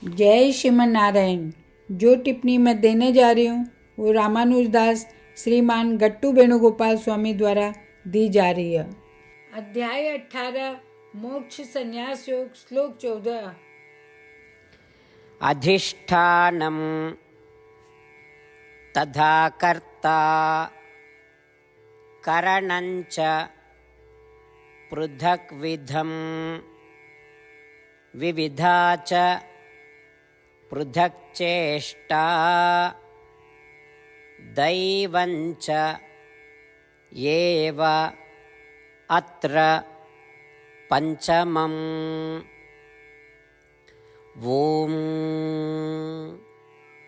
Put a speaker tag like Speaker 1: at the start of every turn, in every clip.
Speaker 1: जय श्रीमन नारायण। जो टिप्पणी मैं देने जा रही हूँ वो रामानुजदास श्रीमान गट्टू वेणुगोपाल स्वामी द्वारा दी जा रही है। अध्याय 18 मोक्ष संन्यास योग श्लोक 14।
Speaker 2: अधिष्ठानं तथा कर्ता करणञ्च पृथक्विधं विविधा च पृथक् चेष्टा दैवञ्च एव अत्र पंचमम्। ओम।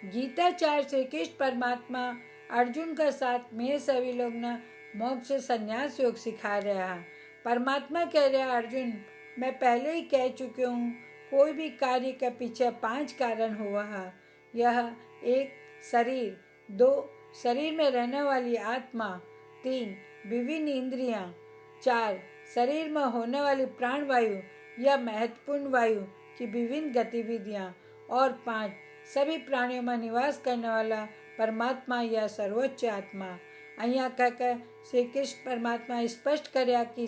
Speaker 1: गीताचार्य श्री कृष्ण परमात्मा अर्जुन का साथ में सभी लोग न मोक्ष संन्यास योग सिखा रहा है। परमात्मा कह रहा है, अर्जुन मैं पहले ही कह चुके हूँ, कोई भी कार्य के पीछे 5 कारण हुआ है। यह 1 शरीर, 2 शरीर में रहने वाली आत्मा, 3 विभिन्न इंद्रियां, 4 शरीर में होने वाली प्राण वायु या महत्वपूर्ण वायु की विभिन्न गतिविधियां, और 5 सभी प्राणियों में निवास करने वाला परमात्मा या सर्वोच्च आत्मा। અહીંયા कहकर श्री कृष्ण परमात्मा स्पष्ट કર્યા कि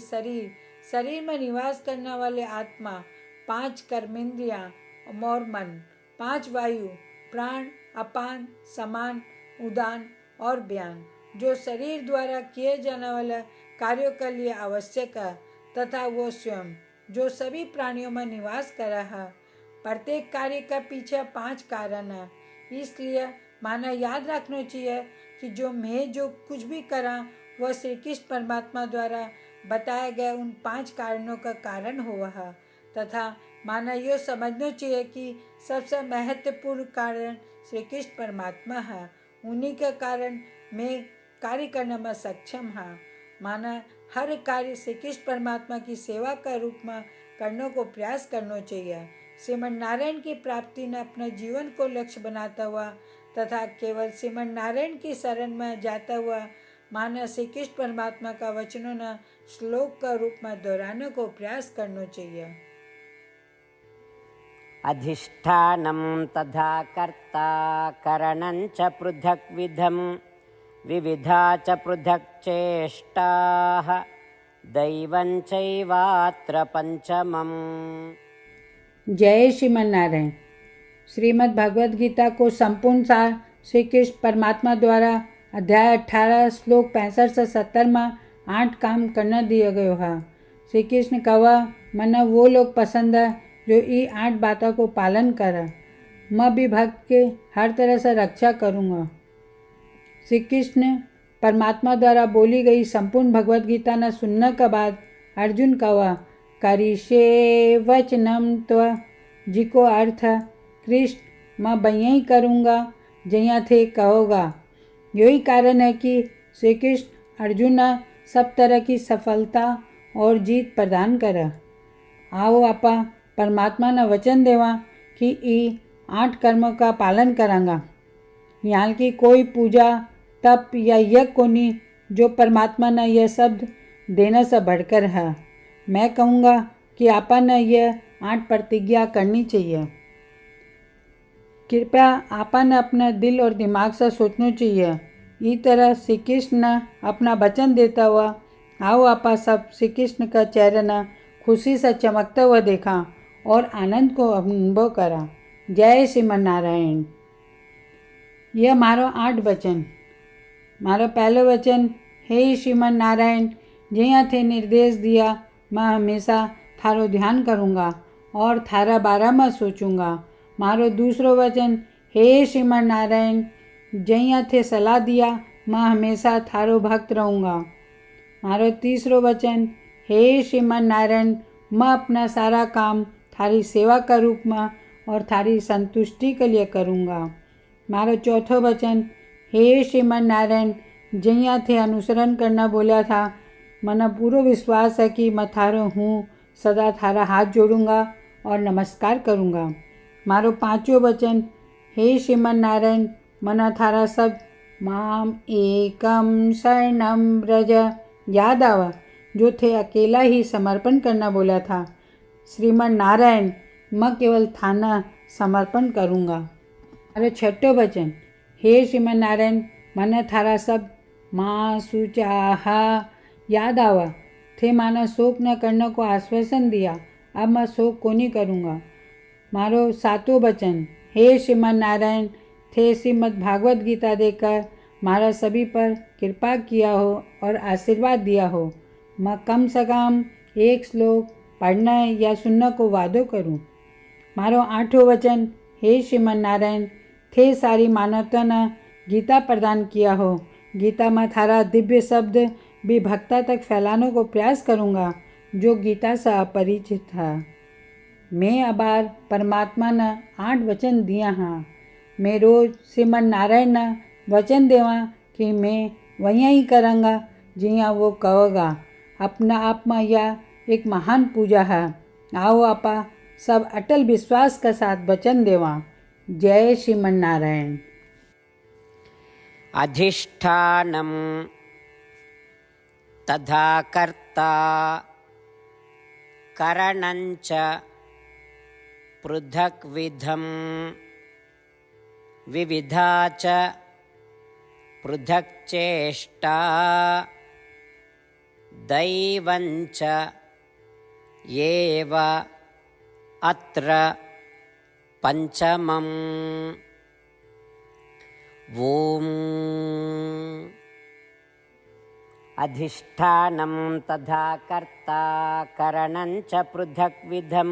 Speaker 1: शरीर में निवास करने वाले आत्मा, 5 कर्मेंद्रियां और मन, 5 वायु, प्राण, अपान, समान, उदान और व्यान, जो शरीर द्वारा किए जाने वाले कार्यों के लिए आवश्यक है, तथा वो स्वयं जो सभी प्राणियों में निवास कर रहा है। प्रत्येक कार्य का पीछे 5 कारण है। इसलिए माना याद रखना चाहिए कि जो कुछ भी करा वह श्री कृष्ण परमात्मा द्वारा बताए गए उन 5 कारणों का कारण हुआ है, तथा माना यह समझना चाहिए कि सबसे महत्वपूर्ण कारण श्री कृष्ण परमात्मा है। उन्हीं के कारण मैं कार्य करने में सक्षम है। माना हर कार्य श्री कृष्ण परमात्मा की सेवा का रूप में करने को प्रयास करना चाहिए। श्रीमन नारायण की प्राप्ति ने अपने जीवन को लक्ष्य बनाता हुआ तथा केवल श्रीमन नारायण की शरण में जाता हुआ माना श्री कृष्ण परमात्मा का वचनों ने श्लोक का रूप में दोहराने को प्रयास करना चाहिए।
Speaker 2: अधिष्ठानं तथा कर्ता करणञ्च पृथक्विधं विविधा च पृथक् चेष्टाः दैवं चैवात्र पंचमम्।
Speaker 1: जय श्रीमन नारायण। श्रीमद् भगवद गीता को संपूर्ण सार श्री कृष्ण परमात्मा द्वारा अध्याय 18 श्लोक 65 से 70 में 8 काम करना दिया गया है। श्री कृष्ण कहा, मना वो लोग पसंद है जो ये 8 बातों को पालन करे। मैं भी भक्त के हर तरह से रक्षा करूँगा। श्री कृष्ण परमात्मा द्वारा बोली गई संपूर्ण भगवद गीता ने सुनने के बाद अर्जुन कहा, करिष्ये वचनम त्व, जिको अर्थ है कृष्ण मैं बइया ही करूँगा जैया थे कहोगा। यही कारण है कि श्री कृष्ण अर्जुन सब तरह की सफलता और जीत प्रदान करे। आओ आपा परमात्मा ने वचन देवा कि ये 8 कर्मों का पालन करांगा। यहाँ की कोई पूजा तप या यज्ञ को नहीं जो परमात्मा ने यह शब्द देने से बढ़कर है। मैं कहूँगा कि आपा ने यह 8 प्रतिज्ञा करनी चाहिए। कृपया आपा ने अपने दिल और दिमाग से सोचना चाहिए। इस तरह श्री कृष्ण ने अपना वचन देता हुआ आओ आपा सब श्री कृष्ण का चेहरा ने खुशी से चमकता हुआ देखा और आनंद को अनुभव करा। जय श्रीमन नारायण। यह मारो 8 वचन। मारो पहलो वचन, हे श्रीमन नारायण, जैया थे निर्देश दिया मैं हमेशा थारो ध्यान करूँगा और थारा बारे में सोचूंगा। मारो दूसरो वचन, हे श्रीमन नारायण, जैया थे सलाह दिया मैं हमेशा थारो भक्त रहूँगा। मारो तीसरो वचन, हे श्रीमन नारायण, मैं अपना सारा काम थारी सेवा का रूप में और थारी संतुष्टि के लिए करूँगा। मारो चौथो वचन, हे श्रीमन नारायण, जैया थे अनुसरण करना बोला था, मना पूरा विश्वास है कि मैं थारो हूँ, सदा थारा हाथ जोड़ूंगा और नमस्कार करूँगा। मारो 5वां वचन, हे श्रीमन नारायण, मना थारा सब माम एकम शरणम ब्रज याद आवा, जो थे अकेला ही समर्पण करना बोला था। श्रीमन नारायण, मैं केवल थाना समर्पण करूँगा। मारो छठो वचन, हे श्रीमन नारायण, મને થારા सब माँ सुचाहा याद आवा थे माना शोक न करने को आश्वासन दिया, अब मैं शोक को नहीं करूँगा। मारो सातों वचन, हे श्रीमन नारायण, थे श्रीमद् भागवत गीता देकर मारा सभी पर कृपा किया हो और आशीर्वाद दिया हो। मैं कम से कम एक श्लोक पढ़ना या सुनने को वादो करूँ। मारो आठों वचन, हे श्रीमन नारायण, थे सारी मानवता ने गीता प्रदान किया हो। गीता में थारा दिव्य शब्द भी भक्ता तक फैलाने को प्रयास करूँगा जो गीता से अपरिचित था। मैं अबार परमात्मा ने 8 वचन दिया हाँ। मैं रोज श्रीमन नारायण ने वचन देवा कि मैं वहीं ही करूँगा जिया वो कहोगा। अपना आप में यह एक महान पूजा है। आओ आपा सब अटल विश्वास के साथ वचन देवा। जय श्रीमन नारायण।
Speaker 2: अधिष्ठानं तथा कर्ता करणञ्च पृथक्विधं विविधा च पृथक् चेष्टा दैवञ्च एव अत्र पंचमम्। ॐ अधिष्ठानं तथा कर्ता करणञ्च पृथक्विधं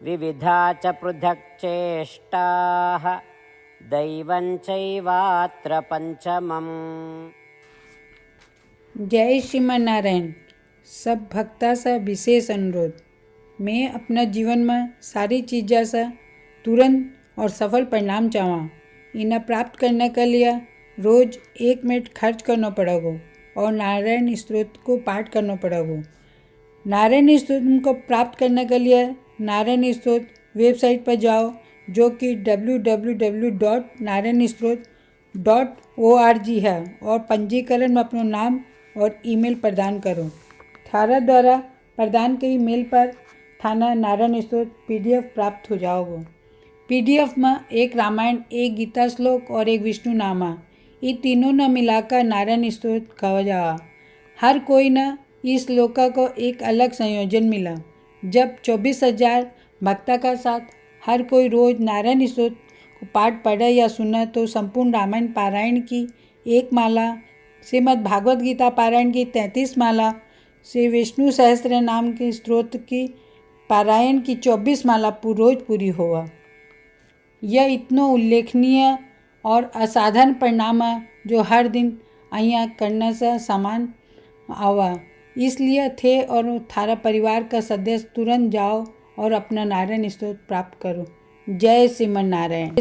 Speaker 2: विविधा च पृथक् चेष्टाः दैवं चैवात्र पंचमम्।
Speaker 1: जय श्रीमन नारायण। सब भक्ता से विशेष अनुरोध, मैं अपना जीवन में सारी चीज़ों से तुरंत और सफल परिणाम चाहूँ। इन्हें प्राप्त करने के लिए रोज़ 1 मिनट खर्च करना पड़ेगा और नारायण स्तोत्र को पाठ करना पड़ेगा। नारायण स्तोत्र को प्राप्त करने के लिए नारायण स्तोत्र वेबसाइट पर जाओ जो कि www.narayanstotr.org है और पंजीकरण में अपना नाम और ईमेल प्रदान करो। थारा द्वारा प्रदान के ईमेल पर थाना नारायण स्तोत्र PDF प्राप्त हो जाओगे। PDF में एक रामायण, एक गीता श्लोक और एक विष्णु नामा, ये तीनों न मिलाकर नारायण स्तोत्र कहा जा। हर कोई न इस श्लोक को एक अलग संयोजन मिला। जब 24,000 भक्ता का साथ हर कोई रोज नारायण स्तोत्र को पाठ पढ़े या सुने तो संपूर्ण रामायण पारायण की 1 माला, श्रीमद् भागवत गीता पारायण की 33 माला, श्री विष्णु सहस्त्र नाम के स्तोत्र की पारायण की 24 माला रोज पूरी हुआ। यह इतना उल्लेखनीय और असाधारण परिणाम है जो हर दिन अहिया करने से समान आवा। इसलिए थे और थारा परिवार का सदस्य तुरंत जाओ और अपना नारायण स्तोत्र प्राप्त करो। जय श्रीमन नारायण।